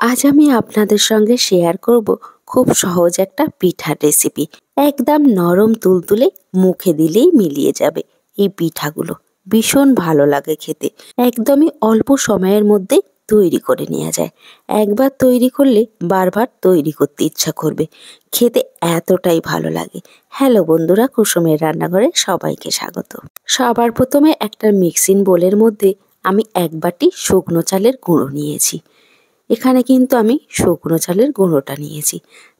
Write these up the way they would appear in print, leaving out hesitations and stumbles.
আজ আমি আপনাদের সঙ্গে শেয়ার করব খুব সহজ একটা পিঠার রেসিপি। একদম নরম তুলতুলে, মুখে দিলেই মিলিয়ে যাবে এই পিঠাগুলো। ভীষণ ভালো লাগে খেতে। একদমই অল্প সময়ের মধ্যে তৈরি করে নেওয়া যায়। একবার তৈরি করলে বারবার তৈরি করতে ইচ্ছা করবে। খেতে এতটাই ভালো লাগে। হ্যালো বন্ধুরা, কুসুমের রান্নাঘরে সবাইকে স্বাগত। সবার প্রথমে একটা মিক্সিং বোলের মধ্যে আমি 1 বাটি শুকনো চালের গুঁড়ো নিয়েছি। এখানে কিন্তু আমি শুকনো চালের গুঁড়োটা নিয়েছি।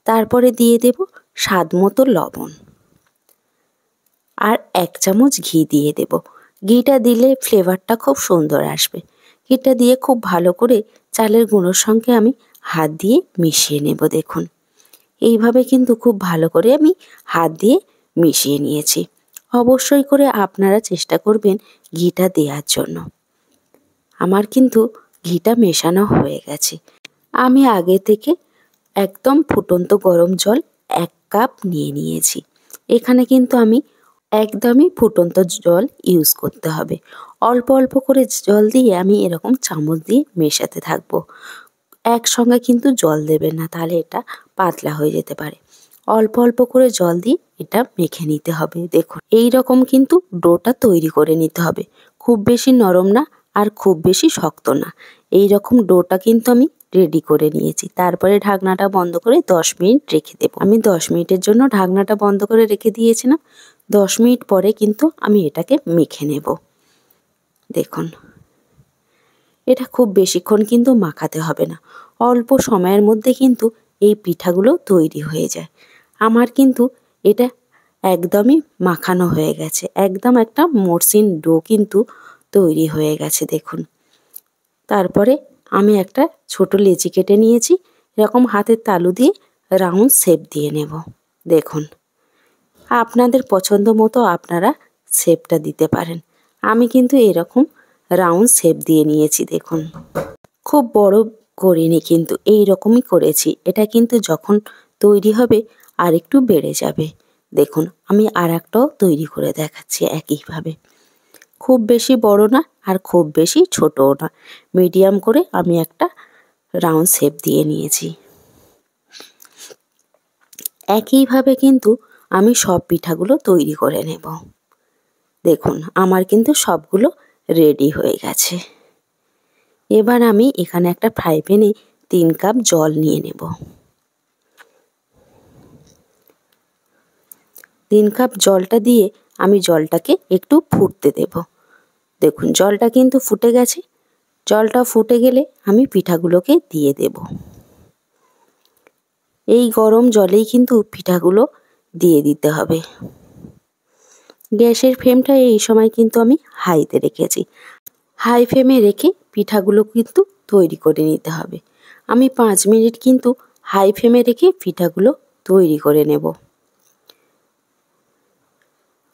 তারপরে দিয়ে দেব স্বাদ মতো লবণ আর 1 চামচ ঘি দিয়ে দেব। ঘিটা দিলে ফ্লেভারটা খুব সুন্দর আসবে। ঘিটা দিয়ে খুব ভালো করে চালের গুঁড়োর সঙ্গে আমি হাত দিয়ে মিশিয়ে নেব। দেখুন, এইভাবে কিন্তু খুব ভালো করে আমি হাত দিয়ে মিশিয়ে নিয়েছি। অবশ্যই করে আপনারা চেষ্টা করবেন ঘিটা দেওয়ার জন্য। আমার কিন্তু ঘিটা মেশানো হয়ে গেছে। আমি আগে থেকে একদম ফুটন্ত গরম জল 1 কাপ নিয়ে নিয়েছি। এখানে কিন্তু আমি একদমই ফুটন্ত জল ইউজ করতে হবে। অল্প অল্প করে জল দিয়ে আমি এরকম চামচ দিয়ে মেশাতে থাকবো। একসঙ্গে কিন্তু জল দেবেন না, তাহলে এটা পাতলা হয়ে যেতে পারে। অল্প অল্প করে জল দিয়ে এটা মেখে নিতে হবে। দেখুন, এই রকম কিন্তু ডোটা তৈরি করে নিতে হবে। খুব বেশি নরম না আর খুব বেশি শক্ত না। এই রকম ডোটা কিন্তু আমি রেডি করে নিয়েছি। তারপরে ঢাকনাটা বন্ধ করে 10 মিনিট রেখে দেব। আমি 10 মিনিটের জন্য ঢাকনাটা বন্ধ করে রেখে দিয়েছিলাম। 10 মিনিট পরে কিন্তু আমি এটাকে মেখে নেব। দেখুন, এটা খুব বেশিক্ষণ কিন্তু মাখাতে হবে না। অল্প সময়ের মধ্যে কিন্তু এই পিঠাগুলো তৈরি হয়ে যায়। আমার কিন্তু এটা একদমই মাখানো হয়ে গেছে। একদম একটা মসৃণ ডো কিন্তু তৈরি হয়ে গেছে। দেখুন, তারপরে আমি একটা ছোট লেচি কেটে নিয়েছি। এরকম হাতের তালু দিয়ে রাউন্ড শেপ দিয়ে নেব। দেখুন, আপনাদের পছন্দ মতো আপনারা শেপটা দিতে পারেন। আমি কিন্তু এরকম রাউন্ড শেপ দিয়ে নিয়েছি। দেখুন, খুব বড় করিনি, কিন্তু এই রকমই করেছি। এটা কিন্তু যখন তৈরি হবে আর একটু বেড়ে যাবে। দেখুন, আমি আর একটাও তৈরি করে দেখাচ্ছি একইভাবে। খুব বেশি বড় না আর খুব বেশি ছোটও না, মিডিয়াম করে আমি একটা রাউন্ড শেপ দিয়ে নিয়েছি। একইভাবে কিন্তু আমি সব পিঠাগুলো তৈরি করে নেব। দেখুন, আমার কিন্তু সবগুলো রেডি হয়ে গেছে। এবার আমি এখানে একটা ফ্রাই প্যানে 3 কাপ জল নিয়ে নেব। 3 কাপ জলটা দিয়ে আমি জলটাকে একটু ফুটতে দেব। দেখুন, জলটা কিন্তু ফুটে গেছে। জলটা ফুটে গেলে আমি পিঠাগুলোকে দিয়ে দেব। এই গরম জলেই কিন্তু পিঠাগুলো দিয়ে দিতে হবে। গ্যাসের ফ্লেমটা এই সময় কিন্তু আমি হাইতে রেখেছি। হাই ফ্লেমে রেখে পিঠাগুলো কিন্তু তৈরি করে নিতে হবে। আমি 5 মিনিট কিন্তু হাই ফ্লেমে রেখে পিঠাগুলো তৈরি করে নেব।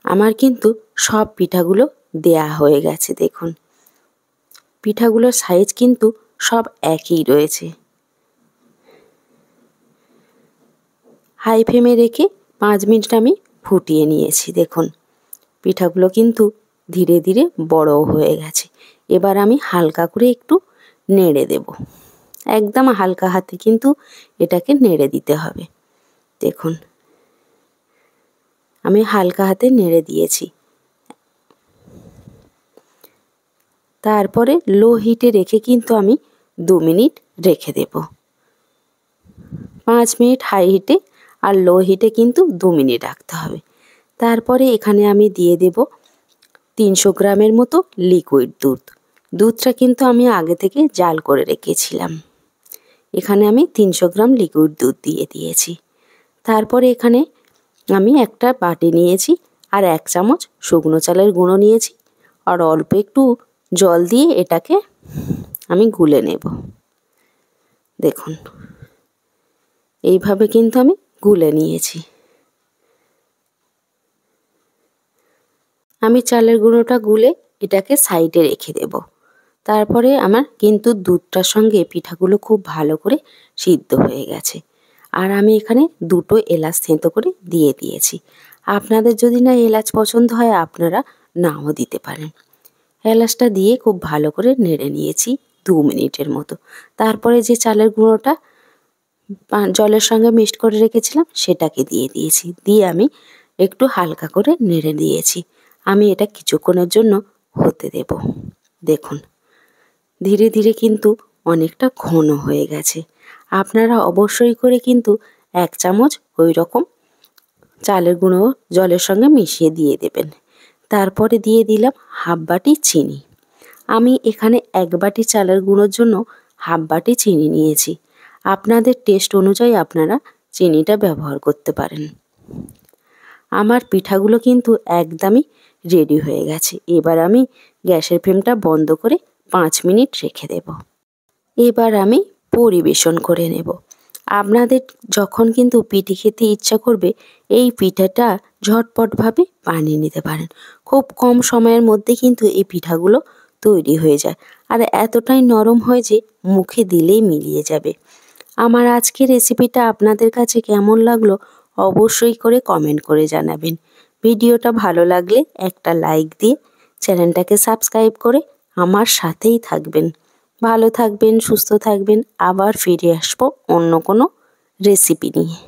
আমার কিন্তু সব পিঠাগুলো দেয়া হয়ে গেছে। দেখুন, পিঠাগুলোর সাইজ কিন্তু সব একই রয়েছে। হাই ফ্লেমে রেখে 5 মিনিট আমি ফুটিয়ে নিয়েছি। দেখুন, পিঠাগুলো কিন্তু ধীরে ধীরে বড়ও হয়ে গেছে। এবার আমি হালকা করে একটু নেড়ে দেব। একদম হালকা হাতে কিন্তু এটাকে নেড়ে দিতে হবে। দেখুন, আমি হালকা হাতে নেড়ে দিয়েছি। তারপরে লো হিটে রেখে কিন্তু আমি 2 মিনিট রেখে দেব। 5 মিনিট হাই হিটে আর লো হিটে কিন্তু 2 মিনিট রাখতে হবে। তারপরে এখানে আমি দিয়ে দেব 300 গ্রামের মতো লিকুইড দুধ। দুধটা কিন্তু আমি আগে থেকে জাল করে রেখেছিলাম। এখানে আমি 300 গ্রাম লিকুইড দুধ দিয়ে দিয়েছি। তারপরে এখানে আমি একটা বাটি নিয়েছি আর 1 চামচ শুকনো চালের গুঁড়ো নিয়েছি আর অল্প একটু জল দিয়ে এটাকে আমি গুলে নেব। দেখুন, এইভাবে কিন্তু আমি গুলে নিয়েছি। আমি চালের গুঁড়োটা গুলে এটাকে সাইডে রেখে দেব। তারপরে আমার কিন্তু দুধটার সঙ্গে পিঠাগুলো খুব ভালো করে সিদ্ধ হয়ে গেছে। আর আমি এখানে 2টো এলাচ থেঁতো করে দিয়ে দিয়েছি। আপনাদের যদি না এলাচ পছন্দ হয় আপনারা নাও দিতে পারেন। এলাচটা দিয়ে খুব ভালো করে নেড়ে নিয়েছি। 2 মিনিটের মতো। তারপরে যে চালের গুঁড়োটা জলের সঙ্গে মিক্সড করে রেখেছিলাম সেটাকে দিয়ে দিয়েছি। দিয়ে আমি একটু হালকা করে নেড়ে দিয়েছি। আমি এটা কিছুক্ষণের জন্য হতে দেব। দেখুন ধীরে ধীরে কিন্তু অনেকটা ঘন হয়ে গেছে। আপনারা অবশ্যই করে কিন্তু 1 চামচ ওই রকম চালের গুঁড়ো জলের সঙ্গে মিশিয়ে দিয়ে দেবেন। তারপরে দিয়ে দিলাম হাফ বাটি চিনি। আমি এখানে 1 বাটি চালের গুঁড়োর জন্য হাফ বাটি চিনি নিয়েছি। আপনাদের টেস্ট অনুযায়ী আপনারা চিনিটা ব্যবহার করতে পারেন। আমার পিঠাগুলো কিন্তু একদমই রেডি হয়ে গেছে। এবার আমি গ্যাসের ফ্লেমটা বন্ধ করে 5 মিনিট রেখে দেব। এবার আমি পরিবেশন করে নেব। আপনাদের যখন কিন্তু পিঠে খেতে ইচ্ছা করবে এই পিঠাটা ঝটপটভাবে বানিয়ে নিতে পারেন। খুব কম সময়ের মধ্যে কিন্তু এই পিঠাগুলো তৈরি হয়ে যায়। আর এতটাই নরম হয় যে মুখে দিলেই মিলিয়ে যাবে। আমার আজকের রেসিপিটা আপনাদের কাছে কেমন লাগলো অবশ্যই করে কমেন্ট করে জানাবেন। ভিডিওটা ভালো লাগলে একটা লাইক দিয়ে চ্যানেলটাকে সাবস্ক্রাইব করে আমার সাথেই থাকবেন। ভালো থাকবেন, সুস্থ থাকবেন। আবার ফিরে আসবো অন্য কোনো রেসিপি নিয়ে।